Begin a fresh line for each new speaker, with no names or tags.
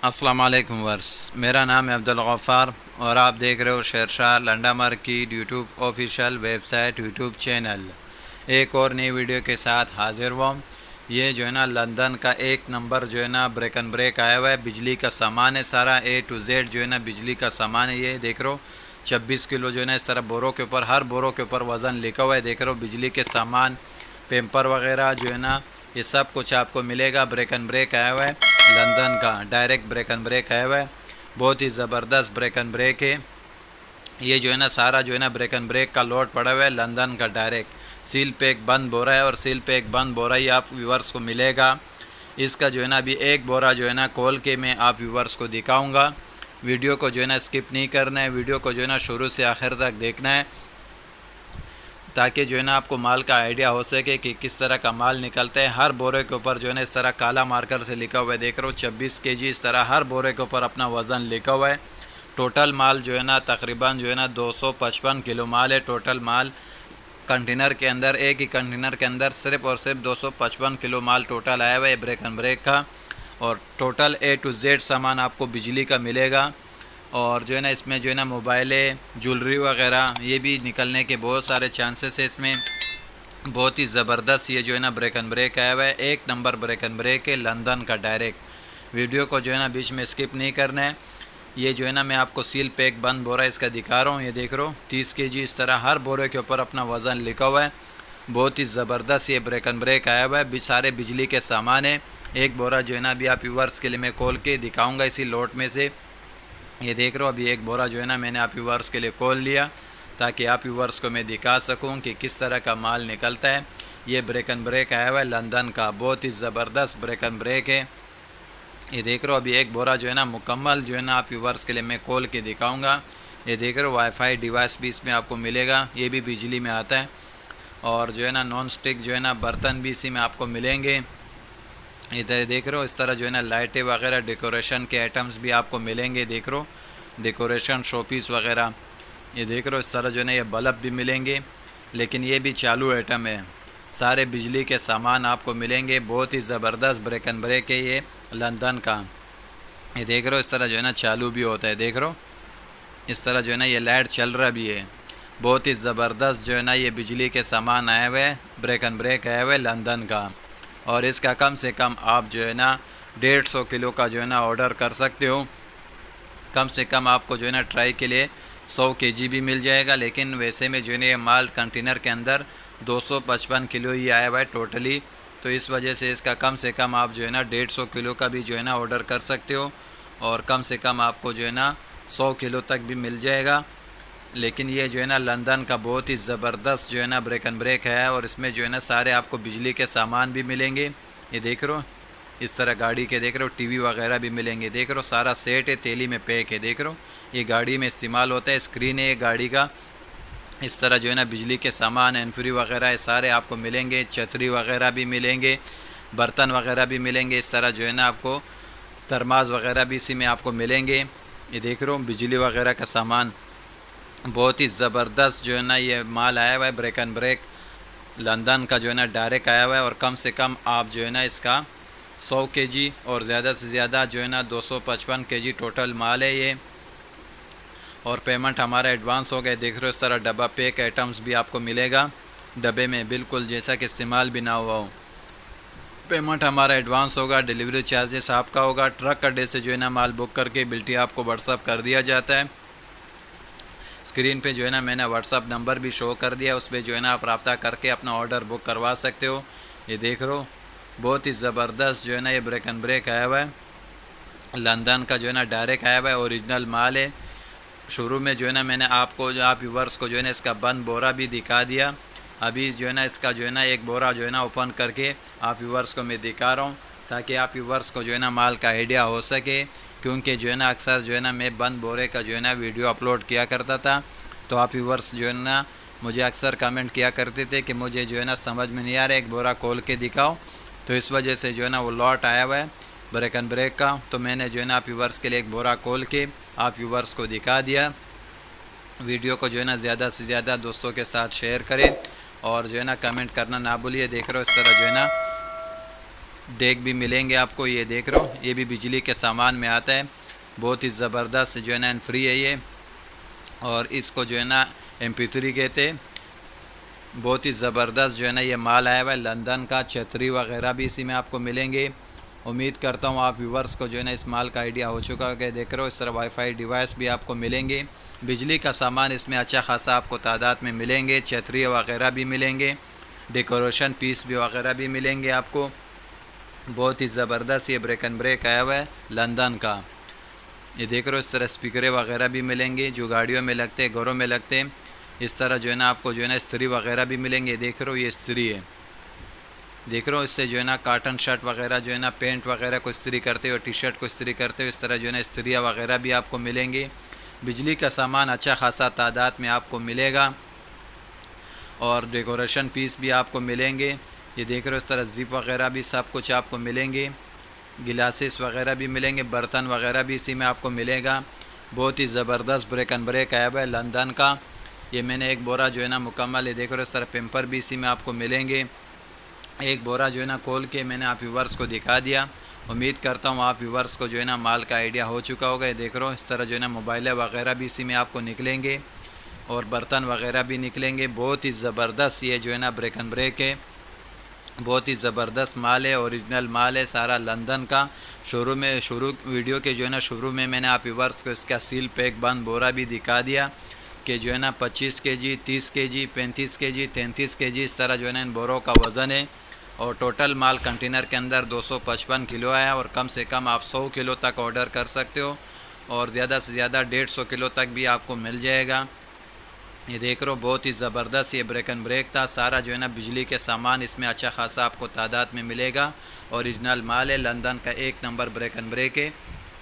अस्सलाम वालेकुम वर्स, मेरा नाम है अब्दुल गफ़ार और आप देख रहे हो Shershah Landa market YouTube official website YouTube channel. एक और नई वीडियो के साथ हाजिर हुआ। ये जो है ना लंदन का एक नंबर जो है ना ब्रेक एंड ब्रेक आया हुआ है। बिजली का सामान है सारा A to Z जो है ना बिजली का सामान है। ये देख रहे हो 26 किलो जो है ना इस तरह बोरों के ऊपर, हर बोरों के ऊपर वज़न लिखा हुआ है। देख रहे हो बिजली के सामान, पेपर वगैरह जो है ना ये सब कुछ आपको मिलेगा। ब्रेक एंड ब्रेक आया हुआ है लंदन का, डायरेक्ट ब्रेक एंड ब्रेक आया हुआ है। बहुत ही ज़बरदस्त ब्रेक एंड ब्रेक है। ये जो है ना सारा जो है ना ब्रेक एंड ब्रेक का लोड पड़ा हुआ है लंदन का। डायरेक्ट सील पैक बंद बोरा है और सील पैक बंद बोरा ही आप व्यूवर्स को मिलेगा। इसका जो है ना अभी एक बोरा जो है ना खोल के मैं आप व्यूवर्स को दिखाऊंगा। वीडियो को जो है ना स्किप नहीं करना है, वीडियो को जो है ना शुरू से आखिर तक देखना है ताकि जो है ना आपको माल का आइडिया हो सके कि किस तरह का माल निकलता है। हर बोरे के ऊपर जो है ना इस तरह काला मार्कर से लिखा हुआ है। देख रहे हो 26 kg इस तरह हर बोरे के ऊपर अपना वज़न लिखा हुआ है। टोटल माल जो है ना तकरीबन जो है ना 255 किलो माल है। टोटल माल कंटेनर के अंदर, एक ही कंटेनर के अंदर सिर्फ और सिर्फ 255 किलो माल टोटल आया हुआ है ब्रेक एंड ब्रेक का। और टोटल A to Z सामान आपको बिजली का मिलेगा। और जो है ना इसमें जो है ना मोबाइलें, ज्वेलरी वगैरह ये भी निकलने के बहुत सारे चांसेस है इसमें। बहुत ही ज़बरदस्त ये जो है ना ब्रेक एंड ब्रेक आया हुआ है। एक नंबर ब्रेक एंड ब्रेक है लंदन का डायरेक्ट। वीडियो को जो है ना बीच में स्किप नहीं करना है। ये जो है ना मैं आपको सील पैक बंद बोरा इसका दिखा रहा हूँ। ये देख रहे हो 30 kg इस तरह हर बोरे के ऊपर अपना वज़न लिखा हुआ है। बहुत ही ज़बरदस्त ये ब्रेक एंड ब्रेक आया हुआ है। सारे बिजली के सामान है। एक बोरा जो है ना अभी आप व्यूवर्स के लिए मैं खोल के दिखाऊँगा इसी लोट में से। ये देख रहे हो अभी एक बोरा जो है ना मैंने आप व्यूवर्स के लिए खोल लिया ताकि आप व्यूवर्स को मैं दिखा सकूं कि किस तरह का माल निकलता है। ये ब्रेक एंड ब्रेक आया हुआ है लंदन का। बहुत ही ज़बरदस्त ब्रेक एंड ब्रेक है। ये देख रहे हो अभी एक बोरा जो है ना मुकम्मल जो है ना आप व्यूवर्स के लिए मैं खोल के दिखाऊंगा। ये देख रहे हो वाईफाई डिवाइस भी इसमें आपको मिलेगा, ये भी बिजली में आता है। और जो है ना नॉन स्टिक जो है ना बर्तन भी इसी में आपको मिलेंगे। इधर देख रहे हो इस तरह जो है ना लाइटें वगैरह डेकोरेशन के आइटम्स भी आपको मिलेंगे। देख रहे हो डेकोरेशन शोपीस वगैरह। ये देख रहे हो इस तरह जो है ना ये बल्ब भी मिलेंगे, लेकिन ये भी चालू आइटम है। सारे बिजली के सामान आपको मिलेंगे। बहुत ही ज़बरदस्त ब्रेक एंड ब्रेक है ये लंदन का। ये देख रहे हो इस तरह जो है ना चालू भी होता है। देख रहे हो इस तरह जो है ना ये लाइट चल रहा भी है। बहुत ही ज़बरदस्त जो है ना ये बिजली के सामान आए हुए ब्रेक एंड ब्रेक आए हुए लंदन का। और इसका कम से कम आप जो है ना 150 किलो का जो है ना ऑर्डर कर सकते हो। कम से कम आपको जो है ना ट्राई के लिए 100 kg भी मिल जाएगा, लेकिन वैसे में जो है ना ये माल कंटेनर के अंदर 255 किलो ही आया हुआ है टोटली। तो इस वजह से इसका कम से कम आप जो है ना 150 किलो का भी जो है ना ऑर्डर कर सकते हो। और कम से कम आपको जो है ना 100 किलो तक भी मिल जाएगा। लेकिन ये जो है ना लंदन का बहुत ही ज़बरदस्त जो है ना ब्रेक एंड ब्रेक है। और इसमें जो है ना सारे आपको बिजली के सामान भी मिलेंगे। ये देख रहे हो इस तरह गाड़ी के, देख रहे हो टीवी वगैरह भी मिलेंगे। देख रहे हो सारा सेट है, तेली में पैक है। देख रहे हो ये गाड़ी में इस्तेमाल होता है, स्क्रीन है ये गाड़ी का। इस तरह जो है ना बिजली के सामान, एनफ्री वगैरह ये सारे आपको मिलेंगे। छतरी वगैरह भी मिलेंगे, बर्तन वगैरह भी मिलेंगे। इस तरह जो है ना आपको थर्मास वगैरह भी इसी में आपको मिलेंगे। ये देख रहे हो बिजली वगैरह का सामान। बहुत ही ज़बरदस्त जो है ना ये माल आया हुआ है ब्रेक एंड ब्रेक लंदन का जो है ना डायरेक्ट आया हुआ है। और कम से कम आप जो है ना इसका 100 kg और ज़्यादा से ज़्यादा जो है ना 255 kg टोटल माल है ये। और पेमेंट हमारा एडवांस हो गया। देख रहे हो इस तरह डब्बा पैक आइटम्स भी आपको मिलेगा डब्बे में, बिल्कुल जैसा कि इस्तेमाल भी ना हुआ हो। पेमेंट हमारा एडवांस होगा, डिलीवरी चार्जेस आपका होगा। ट्रक अड्डे से जो है ना माल बुक करके बिल्टी आपको व्हाट्सअप कर दिया जाता है। स्क्रीन पे जो है ना मैंने व्हाट्सअप नंबर भी शो कर दिया, उस पर जो है ना आप रब्ता करके अपना ऑर्डर बुक करवा सकते हो। ये देख रहे हो बहुत ही ज़बरदस्त जो है ना ये ब्रेक एंड ब्रेक आया हुआ है लंदन का। जो है ना डायरेक्ट आया हुआ है, ओरिजिनल माल है। शुरू में जो है ना मैंने आपको जो आप व्यूवर्स को जो है ना इसका बंद बोरा भी दिखा दिया। अभी जो है ना इसका जो है ना एक बोरा जो है ना ओपन करके आप व्यूवर्स को मैं दिखा रहा हूँ ताकि आप व्यूवर्स को जो है ना माल का आइडिया हो सके। क्योंकि जो है ना अक्सर जो है ना मैं बंद बोरे का जो है ना वीडियो अपलोड किया करता था, तो आप व्यूवर्स जो है ना मुझे अक्सर कमेंट किया करते थे कि मुझे जो है ना समझ में नहीं आ रहा, एक बोरा खोल के दिखाओ। तो इस वजह से जो है ना वो लॉट आया हुआ है ब्रेक एंड ब्रेक का। तो मैंने जो है ना आप व्यूवर्स के लिए एक बोरा खोल के आप व्यूवर्स को दिखा दिया। वीडियो को जो है ना ज़्यादा से ज़्यादा दोस्तों के साथ शेयर करें और जो है ना कमेंट करना ना भूलिए। देख रहे हो इस तरह जो है ना डेक भी मिलेंगे आपको। ये देख रहे हो, ये भी बिजली के सामान में आता है। बहुत ही ज़बरदस्त जो है ना फ्री है ये। और इसको जो है ना MP3 कहते हैं। बहुत ही ज़बरदस्त जो है ना ये माल आया हुआ है लंदन का। छतरी वगैरह भी इसी में आपको मिलेंगे। उम्मीद करता हूँ आप व्यूवर्स को जो है ना इस माल का आइडिया हो चुका है। देख रहे हो, इस तरह वाईफाई डिवाइस भी आपको मिलेंगे। बिजली का सामान इसमें अच्छा खासा आपको तादाद में मिलेंगे। छतरी वगैरह भी मिलेंगे, डेकोरेशन पीस भी वगैरह भी मिलेंगे आपको। बहुत ही ज़बरदस्त ये ब्रेक एंड ब्रेक आया हुआ है लंदन का। ये देख रहे हो, इस तरह स्पीकरें वगैरह भी मिलेंगे जो गाड़ियों में लगते हैं, घरों में लगते हैं। इस तरह जो है ना आपको जो है ना इस्त्री वगैरह भी मिलेंगे। देख रहे हो, ये इस्त्री है। देख रहे हो, इससे जो है ना कॉटन शर्ट वगैरह जो है ना पेंट वगैरह को इस्त्री करते हो, टी शर्ट को इस्त्री करते हो। इस तरह जो है ना इस्त्रियाँ वगैरह भी आपको मिलेंगे। बिजली का सामान अच्छा खासा तादाद में आपको मिलेगा। और डेकोरेशन पीस भी आपको मिलेंगे। ये देख रहे हो, इस तरह जिप वगैरह भी सब कुछ आपको मिलेंगे। गिलासेस वगैरह भी मिलेंगे, बर्तन वगैरह भी इसी में आपको मिलेगा। बहुत ही ज़बरदस्त ब्रेक एंड ब्रेक आया हुआ है लंदन का। ये मैंने एक बोरा जो है ना मुकम्मल, ये देख रहे हो, इस तरह पेम्पर भी इसी में आपको मिलेंगे। एक बोरा जो है ना खोल के मैंने आप व्यूवर्स को दिखा दिया। उम्मीद करता हूँ आप व्यूवर्स को जो है ना माल का आइडिया हो चुका होगा। ये देख रहे हो, इस तरह जो है ना मोबाइल वगैरह भी इसी में आपको निकलेंगे और बर्तन वगैरह भी निकलेंगे। बहुत ही ज़बरदस्त ये जो है ना ब्रेक एंड ब्रेक है। बहुत ही ज़बरदस्त माल है, ओरिजिनल माल है सारा लंदन का। शुरू वीडियो के जो है ना शुरू में मैंने आप व्यूवर्स को इसका सील पैक बंद बोरा भी दिखा दिया कि जो है ना 25 kg, 30 kg, 35 kg, 33 kg इस तरह जो है ना इन बोरों का वज़न है। और टोटल माल कंटेनर के अंदर 255 किलो आया। और कम से कम आप 100 किलो तक ऑर्डर कर सकते हो और ज़्यादा से ज़्यादा 150 किलो तक भी आपको मिल जाएगा। ये देख रहे हो, बहुत ही ज़बरदस्त ये ब्रेक एंड ब्रेक था। सारा जो है ना बिजली के सामान इसमें अच्छा खासा आपको तादाद में मिलेगा। ओरिजिनल माल है, लंदन का 1 नंबर ब्रेक एंड ब्रेक है।